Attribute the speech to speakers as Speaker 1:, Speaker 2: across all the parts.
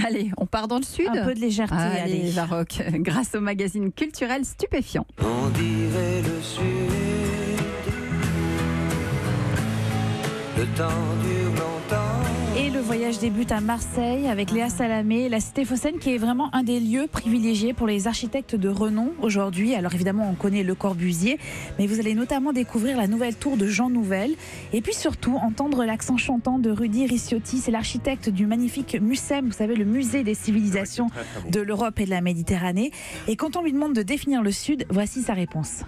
Speaker 1: Allez, on part dans le sud.
Speaker 2: Un peu de légèreté,
Speaker 1: allez. Varrock, grâce au magazine culturel Stupéfiant.
Speaker 3: On dirait le sud. Le temps dure longtemps.
Speaker 2: Et le voyage débute à Marseille avec Léa Salamé, la cité phocéenne qui est vraiment un des lieux privilégiés pour les architectes de renom aujourd'hui. Alors évidemment, on connaît Le Corbusier, mais vous allez notamment découvrir la nouvelle tour de Jean Nouvel. Et puis surtout, entendre l'accent chantant de Rudy Ricciotti. C'est l'architecte du magnifique MUCEM, vous savez, le musée des civilisations de l'Europe et de la Méditerranée. Et quand on lui demande de définir le Sud, voici sa réponse.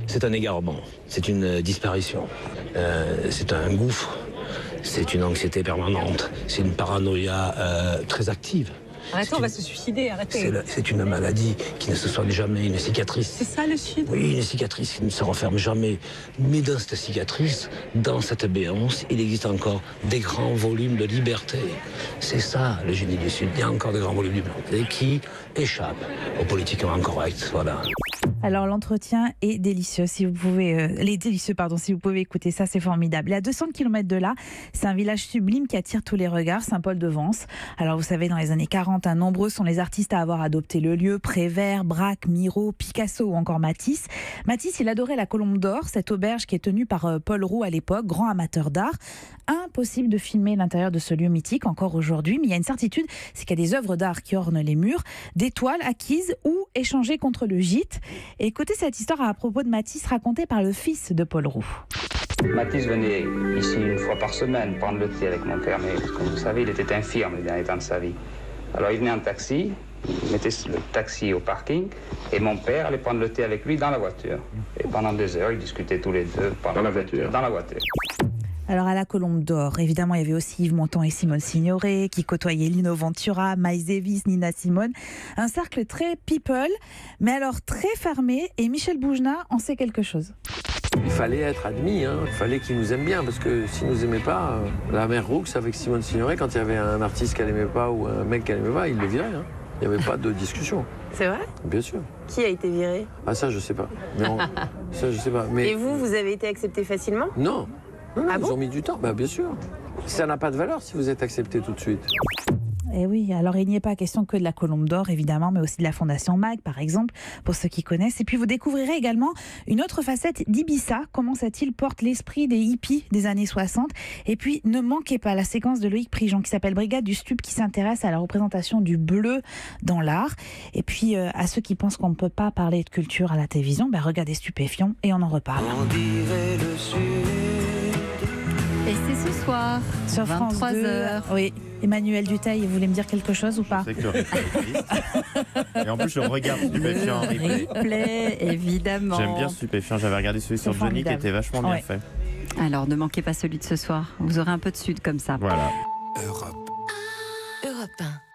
Speaker 4: C'est un égarement, c'est une disparition, c'est un gouffre, c'est une anxiété permanente, c'est une paranoïa très active.
Speaker 5: Arrêtez, on va se suicider, arrêtez.
Speaker 4: C'est une maladie qui ne se soigne jamais, une cicatrice.
Speaker 5: C'est ça le Sud?
Speaker 4: Oui, une cicatrice qui ne se referme jamais. Mais dans cette cicatrice, dans cette béance, il existe encore des grands volumes de liberté. C'est ça le génie du Sud. Il y a encore des grands volumes de liberté qui échappent aux politiquement incorrects. Voilà.
Speaker 2: Alors l'entretien est délicieux, si vous pouvez, si vous pouvez écouter ça, c'est formidable. Et à 200 km de là, c'est un village sublime qui attire tous les regards, Saint-Paul-de-Vence. Alors vous savez, dans les années 40, nombreux sont les artistes à avoir adopté le lieu, Prévert, Braque, Miro, Picasso ou encore Matisse. Matisse, il adorait la Colombe d'Or, cette auberge qui est tenue par Paul Roux à l'époque, grand amateur d'art. Impossible de filmer l'intérieur de ce lieu mythique encore aujourd'hui, mais il y a une certitude, c'est qu'il y a des œuvres d'art qui ornent les murs, des toiles acquises ou échangées contre le gîte. Et écoutez cette histoire à propos de Matisse racontée par le fils de Paul Roux.
Speaker 6: Matisse venait ici une fois par semaine prendre le thé avec mon père, mais comme vous savez, il était infirme les derniers temps de sa vie. Alors il venait en taxi, il mettait le taxi au parking, et mon père allait prendre le thé avec lui dans la voiture. Et pendant 2 heures, ils discutaient tous les deux. Dans la voiture. Dans la voiture.
Speaker 2: Alors à la Colombe d'Or, évidemment, il y avait aussi Yves Montand et Simone Signoret qui côtoyaient Lino Ventura, Miles Davis, Nina Simone. Un cercle très people, mais alors très fermé. Et Michel Boujna en sait quelque chose.
Speaker 7: Il fallait être admis, il fallait qu'ils nous aiment bien, parce que s'ils nous aimaient pas, la mère Roux avec Simone Signoret, quand il y avait un artiste qu'elle aimait pas ou un mec qu'elle aimait pas, il le virait. Il n'y avait pas de discussion.
Speaker 5: C'est vrai?
Speaker 7: Bien sûr.
Speaker 5: Qui a été viré?
Speaker 7: Ah ça je sais pas. Non, ça je sais pas. Mais...
Speaker 5: Et vous avez été accepté facilement?
Speaker 7: Non. Non,
Speaker 5: ah
Speaker 7: ils
Speaker 5: bon
Speaker 7: ont mis du temps, bien sûr. Ça n'a pas de valeur si vous êtes accepté tout de suite.
Speaker 2: Eh oui, alors il n'y est pas question que de la Colombe d'Or, évidemment, mais aussi de la Fondation MAG, par exemple, pour ceux qui connaissent. Et puis vous découvrirez également une autre facette d'Ibiza, comment cette île porte l'esprit des hippies des années 60. Et puis ne manquez pas la séquence de Loïc Prigent qui s'appelle Brigade du Stup, qui s'intéresse à la représentation du bleu dans l'art. Et puis à ceux qui pensent qu'on ne peut pas parler de culture à la télévision, regardez Stupéfiant et on en reparle.
Speaker 3: On dirait le Sud.
Speaker 1: Et c'est ce soir,
Speaker 2: sur France
Speaker 1: 23h.
Speaker 2: Oui. Emmanuel Duteil, vous voulez me dire quelque chose ou pas?
Speaker 8: C'est que le replay est triste. Et en plus, je regarde Stupéfiant en replay.
Speaker 1: Replay, évidemment.
Speaker 8: J'aime bien Stupéfiant. J'avais regardé celui sur Johnny qui était vachement bien fait.
Speaker 1: Alors, ne manquez pas celui de ce soir. Vous aurez un peu de sud comme ça.
Speaker 8: Voilà.
Speaker 3: Europe 1.